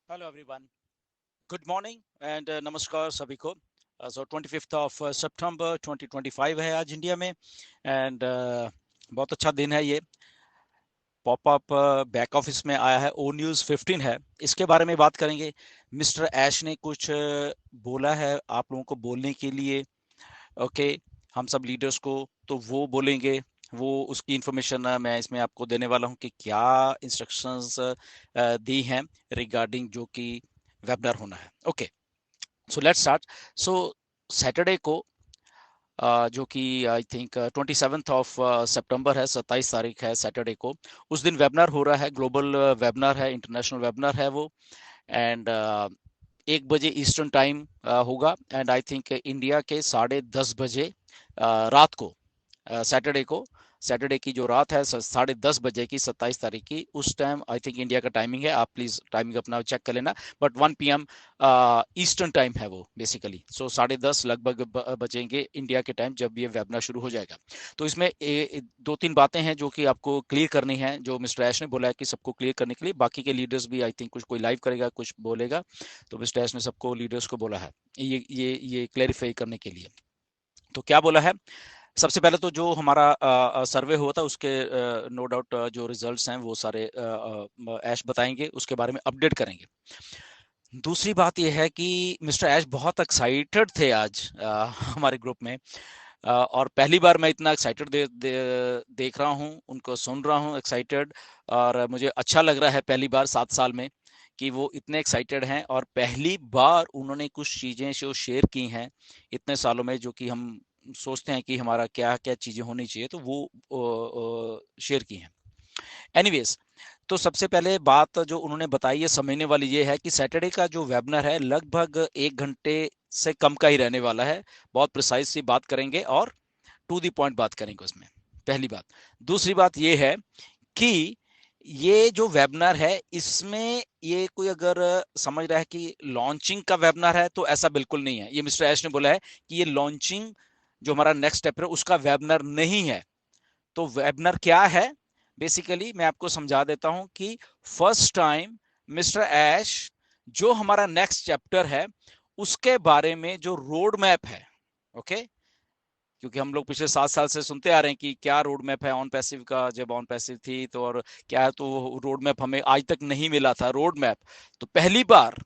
Hello everyone, good morning and नमस्कार सभी को। सो 25th ऑफ सितंबर 2025 है आज इंडिया में एंड बहुत अच्छा दिन है ये। पॉपअप बैक ऑफिस में आया है, ओ न्यूज़ 15 है, इसके बारे में बात करेंगे। मिस्टर ऐश ने कुछ बोला है आप लोगों को बोलने के लिए। ओके, हम सब लीडर्स को, तो वो बोलेंगे। वो उसकी इंफॉर्मेशन मैं इसमें आपको देने वाला हूँ कि क्या इंस्ट्रक्शंस दी हैं रिगार्डिंग जो कि वेबिनार होना है। Okay, so let's start. So Saturday को जो कि आई थिंक 27th ऑफ सितंबर है, 27 तारीख है सैटरडे को। उस दिन वेबिनार हो रहा है, ग्लोबल वेबिनार है, इंटरनेशनल वेबिनार है वो। एंड 1 बजे ईस्टर्न टाइम होगा एंड आई थिंक इंडिया के 10:30 बजे रात को, सैटरडे को, सैटरडे की जो रात है 10:30 बजे की, 27 तारीख की, उस टाइम आई थिंक इंडिया का टाइमिंग है। आप प्लीज टाइमिंग अपना चेक कर लेना, बट 1 PM ईस्टर्न टाइम है वो बेसिकली। सो 10:30 लगभग बजेंगे इंडिया के टाइम जब ये वेबिनार शुरू हो जाएगा। तो इसमें 2-3 बातें हैं जो कि आपको क्लियर करनी है, जो मिस्टर ऐश ने बोला है कि सबको क्लियर करने के लिए। बाकी के लीडर्स भी आई थिंक कुछ कोई लाइव करेगा, कुछ बोलेगा, तो मिस्टर ऐश ने सबको लीडर्स को बोला है ये क्लैरिफाई करने के लिए। तो क्या बोला है, सबसे पहले तो जो हमारा सर्वे हुआ था उसके नो डाउट जो रिजल्ट्स हैं वो सारे ऐश बताएंगे, उसके बारे में अपडेट करेंगे। दूसरी बात यह है कि मिस्टर ऐश बहुत एक्साइटेड थे आज हमारे ग्रुप में। और पहली बार मैं इतना एक्साइटेड देख रहा हूँ, उनको सुन रहा हूँ एक्साइटेड। और मुझे अच्छा लग रहा है पहली बार 7 साल में कि वो इतने एक्साइटेड हैं, और पहली बार उन्होंने कुछ चीज़ें जो शेयर की हैं इतने सालों में, जो कि हम सोचते हैं कि हमारा क्या क्या चीज़ें होनी चाहिए, तो वो शेयर की हैं। एनीवेज, तो सबसे पहले बात जो उन्होंने बताई है समझने वाली ये है कि सैटरडे का जो वेबिनार है लगभग 1 घंटे से कम का ही रहने वाला है। बहुत प्रिसाइज सी बात करेंगे और टू दी पॉइंट बात करेंगे उसमें, पहली बात। दूसरी बात ये है कि ये जो वेबिनार है इसमें ये कोई अगर समझ रहा है कि लॉन्चिंग का वेबिनार है, तो ऐसा बिल्कुल नहीं है। ये मिस्टर ऐश ने बोला है कि ये लॉन्चिंग जो हमारा नेक्स्ट स्टेप है उसका वेबिनार नहीं है। तो वेबिनार क्या है, बेसिकली मैं आपको समझा देता हूं कि फर्स्ट टाइम मिस्टर ऐश जो हमारा नेक्स्ट चैप्टर है उसके बारे में जो रोड मैप है, ओके, क्योंकि हम लोग पिछले 7 साल से सुनते आ रहे हैं कि क्या रोड मैप है ऑन पैसिव का, जब ऑन पैसिव थी तो, और क्या है, तो रोड मैप हमें आज तक नहीं मिला था रोड मैप। तो पहली बार,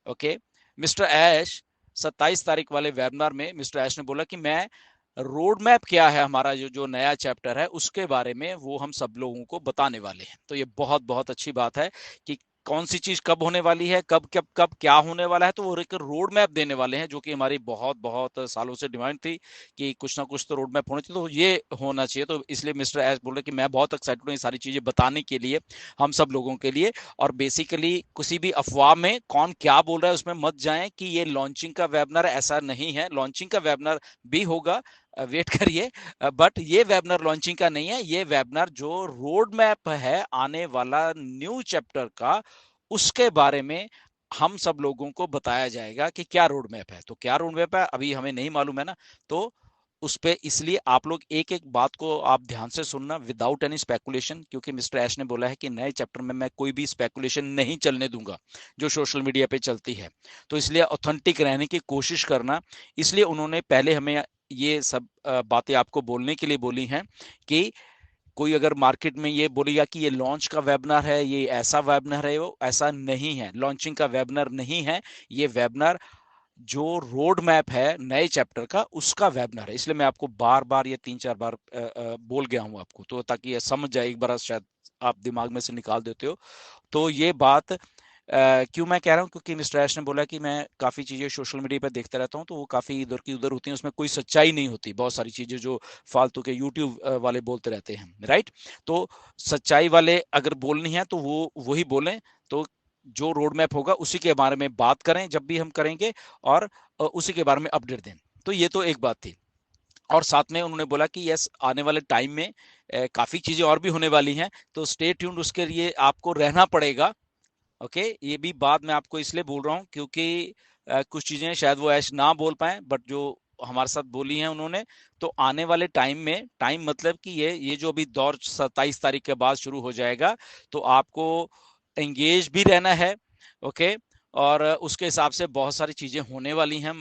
ओके, मिस्टर ऐश 27 तारीख वाले वेबिनार में मिस्टर ऐश ने बोला कि मैं रोड मैप क्या है हमारा जो जो नया चैप्टर है उसके बारे में वो हम सब लोगों को बताने वाले हैं। तो ये बहुत बहुत अच्छी बात है कि कौन सी चीज कब होने वाली है, कब कब कब क्या होने वाला है, तो वो एक रोड मैप देने वाले हैं, जो कि हमारी बहुत बहुत सालों से डिमांड थी कि कुछ ना कुछ तो रोड मैप होना चाहिए, तो ये होना चाहिए। तो इसलिए मिस्टर एस बोल रहे कि मैं बहुत एक्साइटेड हूँ ये सारी चीजें बताने के लिए हम सब लोगों के लिए। और बेसिकली किसी भी अफवाह में कौन क्या बोल रहा है उसमें मत जाएं कि ये लॉन्चिंग का वेबिनार, ऐसा नहीं है। लॉन्चिंग का वेबिनार भी होगा, वेट करिए, बट ये वेबिनार लॉन्चिंग का नहीं है। ये वेबिनार जो रोड मैप है आने वाला न्यू चैप्टर का, उसके बारे में हम सब लोगों को बताया जाएगा कि क्या रोड मैप है। तो क्या रोड मैप है अभी हमें नहीं मालूम है ना, तो उस पे इसलिए आप लोग एक एक बात को आप ध्यान से सुनना विदाउट एनी स्पेकुलेशन, क्योंकि मिस्टर ऐश ने बोला है कि नए चैप्टर में मैं कोई भी स्पेकुलेशन नहीं चलने दूंगा जो सोशल मीडिया पे चलती है। तो इसलिए ऑथेंटिक रहने की कोशिश करना, इसलिए उन्होंने पहले हमें ये सब बातें आपको बोलने के लिए बोली हैं कि कोई अगर मार्केट में ये बोलेगा कि ये लॉन्च का वेबिनार है, ये ऐसा वेबिनार है, वो ऐसा नहीं है, लॉन्चिंग का वेबिनार नहीं है। ये वेबिनार जो रोड मैप है नए चैप्टर का उसका वेबिनार है। इसलिए मैं आपको बार बार ये 3-4 बार बोल गया हूं आपको, तो ताकि ये समझ जाए एक बार, शायद आप दिमाग में से निकाल देते हो। तो ये बात क्यों मैं कह रहा हूँ, क्योंकि मिस्टर ऐश ने बोला कि मैं काफ़ी चीज़ें सोशल मीडिया पर देखता रहता हूँ, तो वो काफ़ी इधर की उधर होती हैं, उसमें कोई सच्चाई नहीं होती, बहुत सारी चीज़ें जो फालतू के यूट्यूब वाले बोलते रहते हैं, राइट। तो सच्चाई वाले अगर बोलनी है तो वो वही बोलें। तो जो रोड मैप होगा उसी के बारे में बात करें जब भी हम करेंगे, और उसी के बारे में अपडेट दें। तो ये तो एक बात थी। और साथ में उन्होंने बोला कि यस, आने वाले टाइम में काफ़ी चीज़ें और भी होने वाली हैं, तो स्टे ट्यून्ड, उसके लिए आपको रहना पड़ेगा। ओके, ये भी बात मैं आपको इसलिए बोल रहा हूँ क्योंकि कुछ चीजें शायद वो ऐश ना बोल पाए, बट जो हमारे साथ बोली हैं उन्होंने, तो आने वाले टाइम में, टाइम मतलब कि ये जो अभी दौर 27 तारीख के बाद शुरू हो जाएगा, तो आपको एंगेज भी रहना है। ओके। और उसके हिसाब से बहुत सारी चीजें होने वाली हैं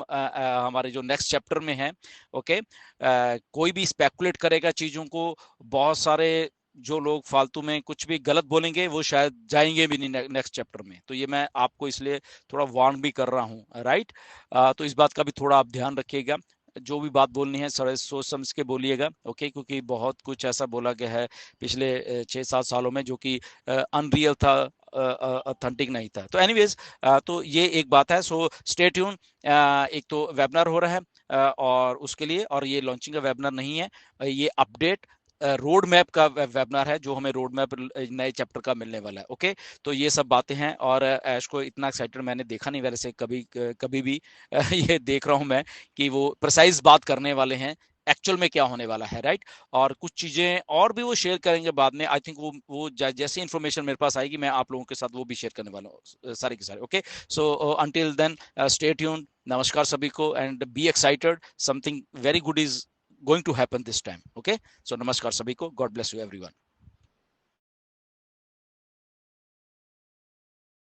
हमारे जो नेक्स्ट चैप्टर में है। ओके। कोई भी स्पेकुलेट करेगा चीजों को, बहुत सारे जो लोग फालतू में कुछ भी गलत बोलेंगे वो शायद जाएंगे भी नहीं नेक्स्ट चैप्टर में। तो ये मैं आपको इसलिए थोड़ा वार्न भी कर रहा हूँ, राइट। तो इस बात का भी थोड़ा आप ध्यान रखिएगा, जो भी बात बोलनी है सारे सोच समझ के बोलिएगा। ओके, क्योंकि बहुत कुछ ऐसा बोला गया है पिछले 6-7 सालों में जो कि अनरियल था, ऑथेंटिक नहीं था। तो एनीवेज, तो ये एक बात है। So stay tune. एक तो वेबिनार हो रहा है और उसके लिए, और ये लॉन्चिंग का वेबिनार नहीं है, ये अपडेट रोड मैप का वेबिनार है, जो हमें रोड मैप नए चैप्टर का मिलने वाला है। ओके, तो ये सब बातें हैं। और ऐश को इतना एक्साइटेड मैंने देखा नहीं वैसे कभी कभी भी। ये देख रहा हूं मैं कि वो प्रिसाइज बात करने वाले हैं एक्चुअल में क्या होने वाला है, राइट। और कुछ चीजें और भी वो शेयर करेंगे बाद में। आई थिंक वो जैसी इन्फॉर्मेशन मेरे पास आएगी मैं आप लोगों के साथ वो भी शेयर करने वाला हूँ सारे के सारे। Okay, so until then stay tuned. नमस्कार सभी को, and be excited, something very good is going to happen this time. Okay, so namaskar sabhi ko, god bless you everyone.